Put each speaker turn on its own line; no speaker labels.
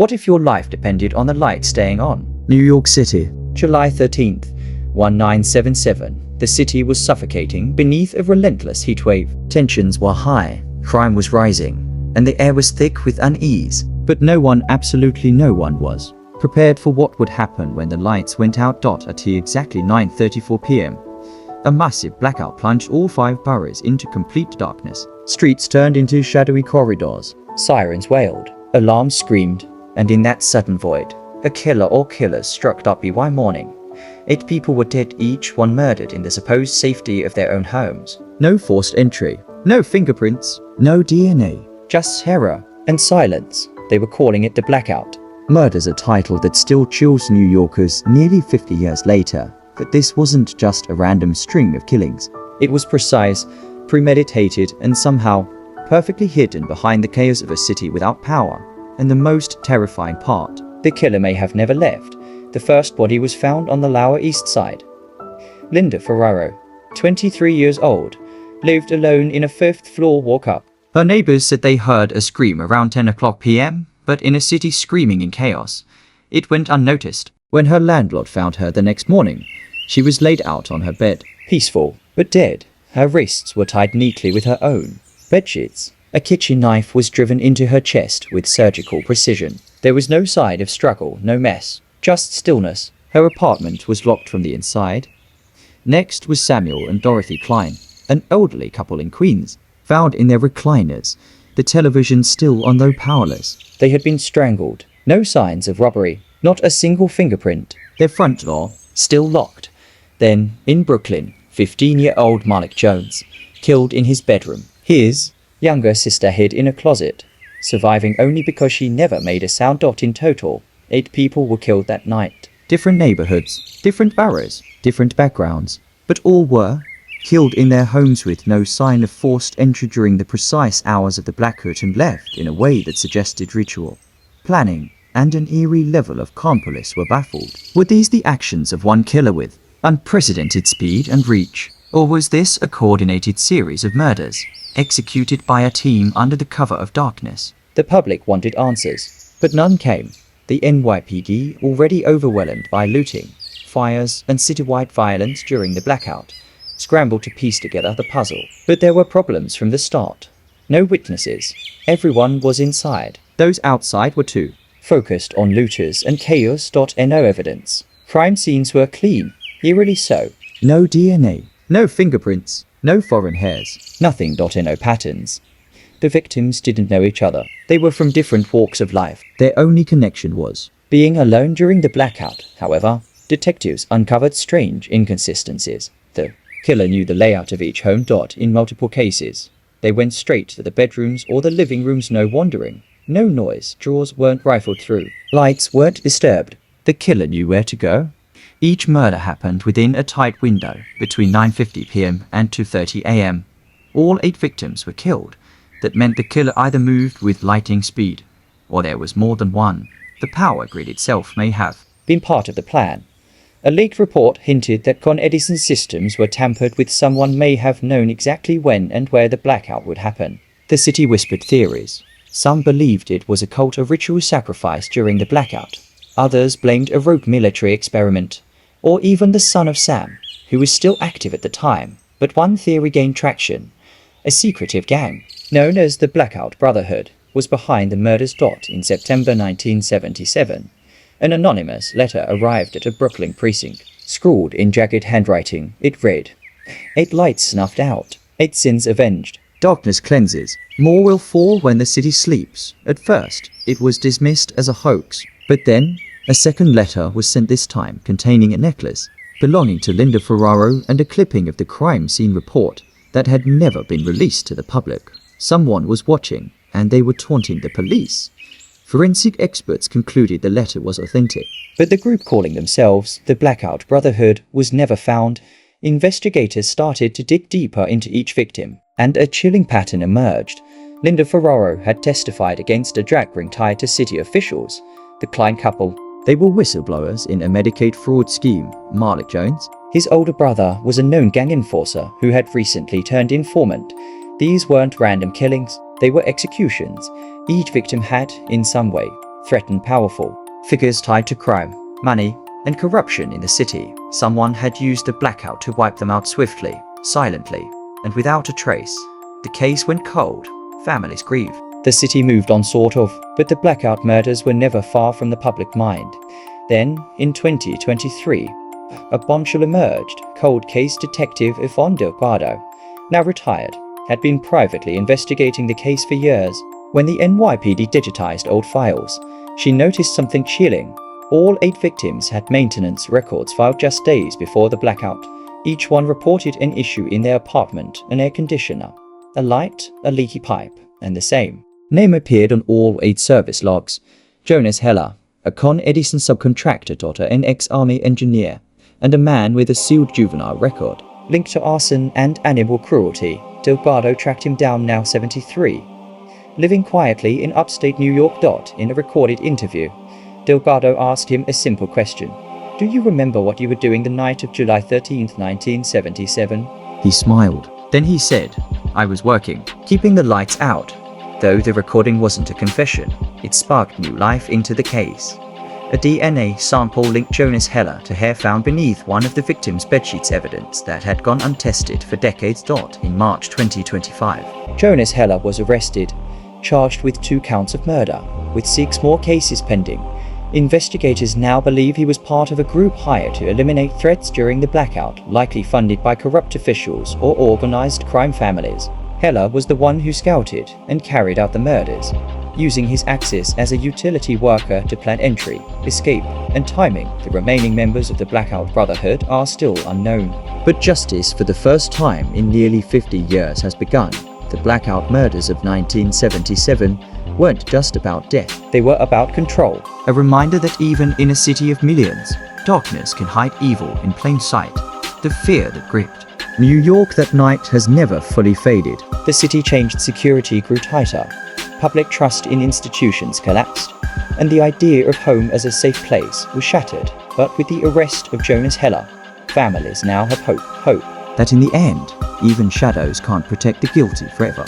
What if your life depended on the light staying on?
New York City.
July 13th, 1977. The city was suffocating beneath a relentless heatwave.
Tensions were high, crime was rising, and the air was thick with unease.
But no one, absolutely no one, was prepared for what would happen when the lights went out. At exactly 9:34 p.m. A massive blackout plunged all 5 boroughs into complete darkness. Streets turned into shadowy corridors. Sirens wailed. Alarms screamed. And in that sudden void, a killer or killers struck. By morning, 8 people were dead, each one murdered in the supposed safety of their own homes. No forced entry. No fingerprints.
No DNA.
Just terror and silence. They were calling it the Blackout
Murders, a title that still chills New Yorkers nearly 50 years later. But this wasn't just a random string of killings.
It was precise, premeditated, and somehow perfectly hidden behind the chaos of a city without power. And the most terrifying part, the killer may have never left. The first body was found on the Lower East Side. Linda Ferraro, 23 years old, lived alone in a 5th-floor walk-up. Her neighbors said they heard a scream around 10 o'clock p.m., but in a city screaming in chaos, it went unnoticed. When her landlord found her the next morning, she was laid out on her bed, peaceful but dead. Her wrists were tied neatly with her own bedsheets. A kitchen knife was driven into her chest with surgical precision. There was no sign of struggle, no mess, just stillness. Her apartment was locked from the inside. Next was Samuel and Dorothy Klein, an elderly couple in Queens, found in their recliners, the television still on though powerless. They had been strangled. No signs of robbery, not a single fingerprint. Their front door still locked. Then, in Brooklyn, 15-year-old Malik Jones, killed in his bedroom. His younger sister hid in a closet, surviving only because she never made a sound. In total, 8 people were killed that night. Different neighborhoods, different boroughs, different backgrounds, but all were killed in their homes with no sign of forced entry during the precise hours of the blackout, and left in a way that suggested ritual, planning, and an eerie level of calm. Police were baffled. Were these the actions of one killer with unprecedented speed and reach? Or was this a coordinated series of murders, executed by a team under the cover of darkness? The public wanted answers, but none came. The NYPD, already overwhelmed by looting, fires, and citywide violence during the blackout, scrambled to piece together the puzzle. But there were problems from the start. No witnesses. Everyone was inside. Those outside were too focused on looters and chaos. No evidence. Crime scenes were clean, eerily so.
No DNA.
No fingerprints. No foreign hairs. Nothing. No patterns. The victims didn't know each other. They were from different walks of life.
Their only connection was
being alone during the blackout. However, detectives uncovered strange inconsistencies. The killer knew the layout of each home. In multiple cases, they went straight to the bedrooms or the living rooms. No wandering. No noise. Drawers weren't rifled through. Lights weren't disturbed. The killer knew where to go. Each murder happened within a tight window between 9:50 p.m. and 2:30 a.m. All 8 victims were killed. That meant the killer either moved with lightning speed, or there was more than one. The power grid itself may have been part of the plan. A leaked report hinted that Con Edison's systems were tampered with. Someone may have known exactly when and where the blackout would happen. The city whispered theories. Some believed it was a cult of ritual sacrifice during the blackout. Others blamed a rogue military experiment, or even the son of Sam, who was still active at the time. But one theory gained traction. A secretive gang, known as the Blackout Brotherhood, was behind the murders. In September 1977, an anonymous letter arrived at a Brooklyn precinct. Scrawled in jagged handwriting, it read, 8 lights snuffed out, 8 sins avenged. Darkness cleanses. More will fall when the city sleeps. At first, it was dismissed as a hoax, but then a second letter was sent, this time containing a necklace belonging to Linda Ferraro and a clipping of the crime scene report that had never been released to the public. Someone was watching, and they were taunting the police. Forensic experts concluded the letter was authentic, but the group calling themselves the Blackout Brotherhood was never found. Investigators started to dig deeper into each victim, and a chilling pattern emerged. Linda Ferraro had testified against a drag ring tied to city officials. The Klein couple, they were whistleblowers in a Medicaid fraud scheme. Malik Jones, his older brother, was a known gang enforcer who had recently turned informant. These weren't random killings, they were executions. Each victim had, in some way, threatened powerful figures tied to crime, money, and corruption in the city. Someone had used the blackout to wipe them out swiftly, silently, and without a trace. The case went cold. Families grieved. The city moved on sort of, but the Blackout murders were never far from the public mind. Then, in 2023, a bombshell emerged. Cold case detective Yvonne Delgado, now retired, had been privately investigating the case for years. When the NYPD digitized old files, she noticed something chilling. All 8 victims had maintenance records filed just days before the blackout. Each one reported an issue in their apartment: an air conditioner, a light, a leaky pipe, and the same name appeared on all 8 service logs: Jonas Heller, a Con Edison subcontractor daughter, an ex-army engineer, and a man with a sealed juvenile record linked to arson and animal cruelty. Delgado tracked him down, now 73, living quietly in upstate New York. In a recorded interview, Delgado asked him a simple question: "Do you remember what you were doing the night of July 13, 1977?
He smiled.
Then he said, "I was working, keeping the lights out." Though the recording wasn't a confession, it sparked new life into the case. A DNA sample linked Jonas Heller to hair found beneath one of the victim's bedsheets, evidence that had gone untested for decades. In March 2025, Jonas Heller was arrested, charged with 2 counts of murder, with 6 more cases pending. Investigators now believe he was part of a group hired to eliminate threats during the blackout, likely funded by corrupt officials or organized crime families. Heller was the one who scouted and carried out the murders, using his access as a utility worker to plan entry, escape, and timing. The remaining members of the Blackout Brotherhood are still unknown. But justice, for the first time in nearly 50 years, has begun. The Blackout murders of 1977 weren't just about death. They were about control. A reminder that even in a city of millions, darkness can hide evil in plain sight. The fear that gripped
New York that night has never fully faded.
the city changed. Security grew tighter. Public trust in institutions collapsed, and the idea of home as a safe place was shattered. But with the arrest of Jonas Heller, families now have hope.
That in the end, even shadows can't protect the guilty forever.